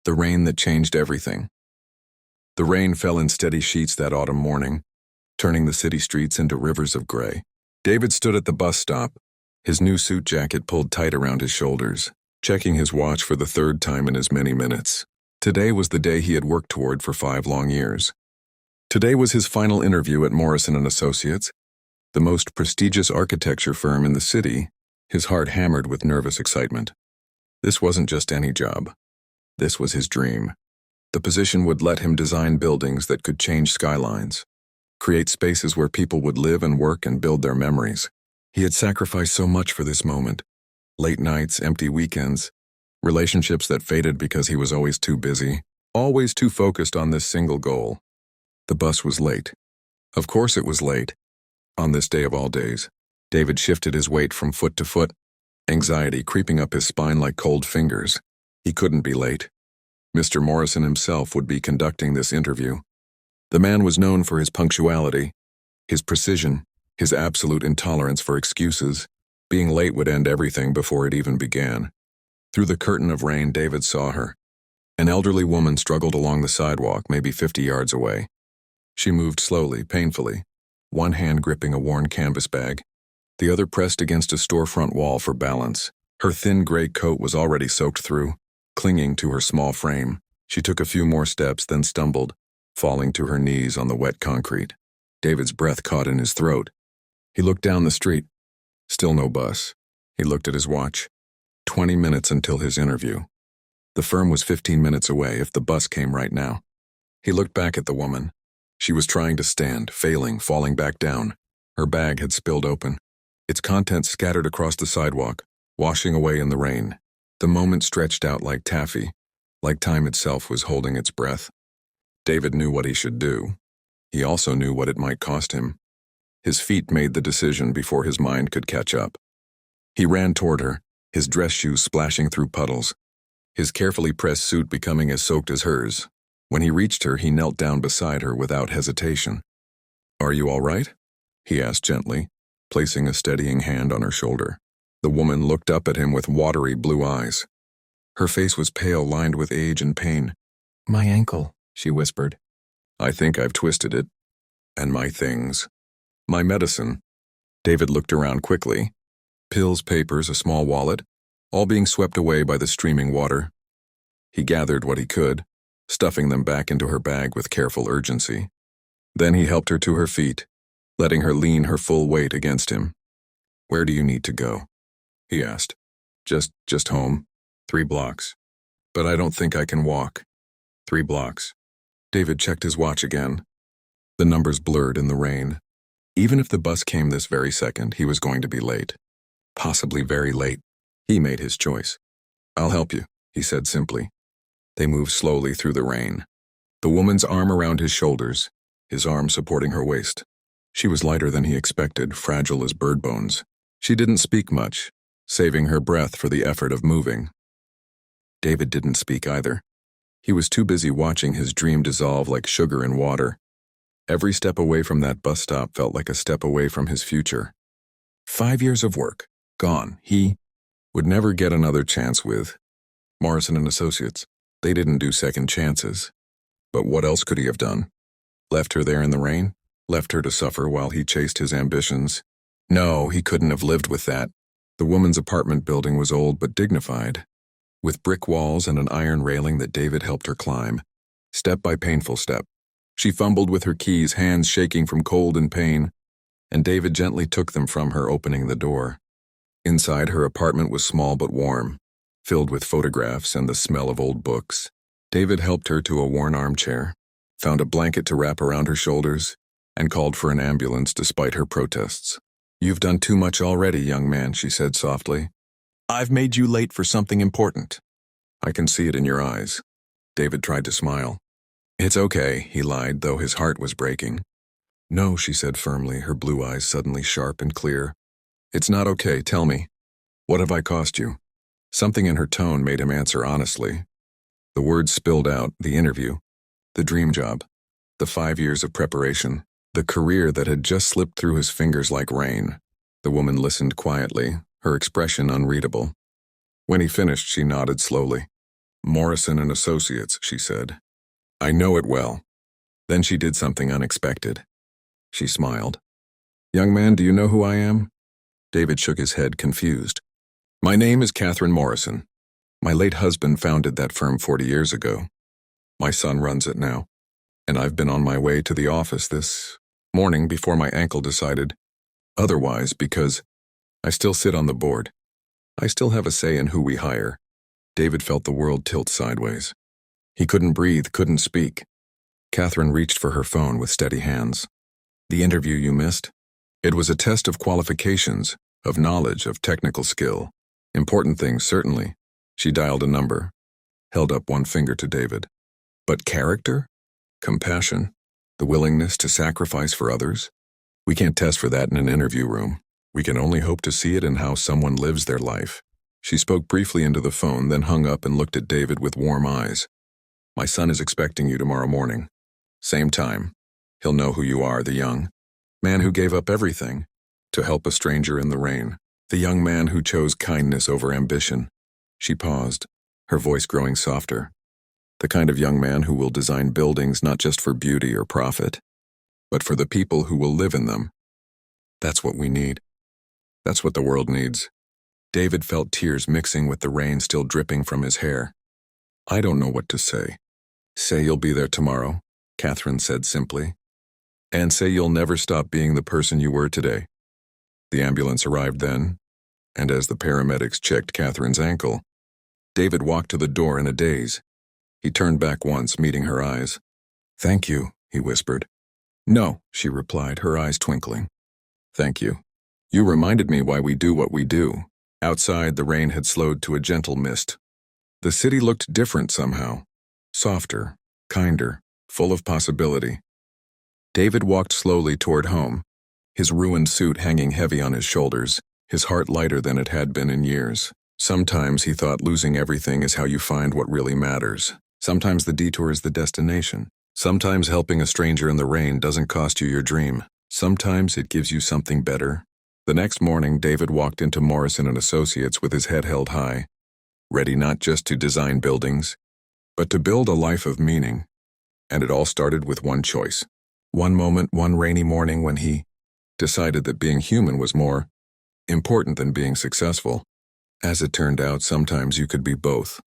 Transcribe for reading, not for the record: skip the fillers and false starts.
The rain that changed everything. The rain fell in steady sheets that autumn morning, turning the city streets into rivers of gray. David stood at the bus stop, his new suit jacket pulled tight around his shoulders, checking his watch for the third time in as many minutes. Today was the day he had worked toward for 5 long years. Today was his final interview at Morrison & Associates, the most prestigious architecture firm in the city, his heart hammered with nervous excitement. This wasn't just any job. This was his dream. The position would let him design buildings that could change skylines, create spaces where people would live and work and build their memories. He had sacrificed so much for this moment. Late nights, empty weekends, relationships that faded because he was always too busy, always too focused on this single goal. The bus was late. Of course it was late. On this day of all days, David shifted his weight from foot to foot, anxiety creeping up his spine like cold fingers. He couldn't be late. Mr. Morrison himself would be conducting this interview. The man was known for his punctuality, his precision, his absolute intolerance for excuses. Being late would end everything before it even began. Through the curtain of rain, David saw her. An elderly woman struggled along the sidewalk, maybe 50 yards away. She moved slowly, painfully, one hand gripping a worn canvas bag, the other pressed against a storefront wall for balance. Her thin gray coat was already soaked through, clinging to her small frame. She took a few more steps, then stumbled, falling to her knees on the wet concrete. David's breath caught in his throat. He looked down the street. Still no bus. He looked at his watch. 20 minutes until his interview. The firm was 15 minutes away if the bus came right now. He looked back at the woman. She was trying to stand, failing, falling back down. Her bag had spilled open, its contents scattered across the sidewalk, washing away in the rain. The moment stretched out like taffy, like time itself was holding its breath. David knew what he should do. He also knew what it might cost him. His feet made the decision before his mind could catch up. He ran toward her, his dress shoes splashing through puddles, his carefully pressed suit becoming as soaked as hers. When he reached her, he knelt down beside her without hesitation. "Are you all right?" he asked gently, placing a steadying hand on her shoulder. The woman looked up at him with watery blue eyes. Her face was pale, lined with age and pain. "My ankle," she whispered. "I think I've twisted it. And my things. My medicine." David looked around quickly. Pills, papers, a small wallet, all being swept away by the streaming water. He gathered what he could, stuffing them back into her bag with careful urgency. Then he helped her to her feet, letting her lean her full weight against him. "Where do you need to go?" he asked. Just home. 3 blocks. But I don't think I can walk." 3 blocks. David checked his watch again. The numbers blurred in the rain. Even if the bus came this very second, he was going to be late. Possibly very late. He made his choice. "I'll help you," he said simply. They moved slowly through the rain. The woman's arm around his shoulders, his arm supporting her waist. She was lighter than he expected, fragile as bird bones. She didn't speak much, saving her breath for the effort of moving. David didn't speak either. He was too busy watching his dream dissolve like sugar in water. Every step away from that bus stop felt like a step away from his future. 5 years of work, gone. He would never get another chance with Morrison & Associates. They didn't do second chances. But what else could he have done? Left her there in the rain? Left her to suffer while he chased his ambitions? No, he couldn't have lived with that. The woman's apartment building was old but dignified, with brick walls and an iron railing that David helped her climb, step by painful step. She fumbled with her keys, hands shaking from cold and pain, and David gently took them from her, opening the door. Inside, her apartment was small but warm, filled with photographs and the smell of old books. David helped her to a worn armchair, found a blanket to wrap around her shoulders, and called for an ambulance despite her protests. "You've done too much already, young man," she said softly. "I've made you late for something important." "I can see it in your eyes." David tried to smile. "It's okay," he lied, though his heart was breaking. "No," she said firmly, her blue eyes suddenly sharp and clear. "It's not okay, tell me. What have I cost you?" Something in her tone made him answer honestly. The words spilled out, the interview, the dream job, the 5 years of preparation, the career that had just slipped through his fingers like rain. The woman listened quietly, her expression unreadable. When he finished, she nodded slowly. Morrison and Associates, she said. I know it well. Then she did something unexpected. She smiled. Young man, do you know who I am? David shook his head, confused. My name is Catherine Morrison. My late husband founded that firm 40 years ago. My son runs it now. And I've been on my way to the office this morning before my ankle decided otherwise because I still sit on the board. I still have a say in who we hire. David felt the world tilt sideways. He couldn't breathe, couldn't speak. Catherine reached for her phone with steady hands. The interview you missed? It was a test of qualifications, of knowledge, of technical skill. Important things, certainly. She dialed a number, held up one finger to David. But character? Compassion? The willingness to sacrifice for others? We can't test for that in an interview room. We can only hope to see it in how someone lives their life. She spoke briefly into the phone, then hung up and looked at David with warm eyes. My son is expecting you tomorrow morning. Same time. He'll know who you are, the young man who gave up everything to help a stranger in the rain. The young man who chose kindness over ambition. She paused, her voice growing softer. The kind of young man who will design buildings not just for beauty or profit, but for the people who will live in them. That's what we need. That's what the world needs. David felt tears mixing with the rain still dripping from his hair. I don't know what to say. Say you'll be there tomorrow, Catherine said simply. And say you'll never stop being the person you were today. The ambulance arrived then, and as the paramedics checked Catherine's ankle, David walked to the door in a daze. He turned back once, meeting her eyes. Thank you, he whispered. No, she replied, her eyes twinkling. Thank you. You reminded me why we do what we do. Outside, the rain had slowed to a gentle mist. The city looked different somehow. Softer, kinder, full of possibility. David walked slowly toward home, his ruined suit hanging heavy on his shoulders, his heart lighter than it had been in years. Sometimes he thought losing everything is how you find what really matters. Sometimes the detour is the destination. Sometimes helping a stranger in the rain doesn't cost you your dream. Sometimes it gives you something better. The next morning, David walked into Morrison and Associates with his head held high, ready not just to design buildings, but to build a life of meaning. And it all started with one choice. One moment, one rainy morning when he decided that being human was more important than being successful. As it turned out, sometimes you could be both.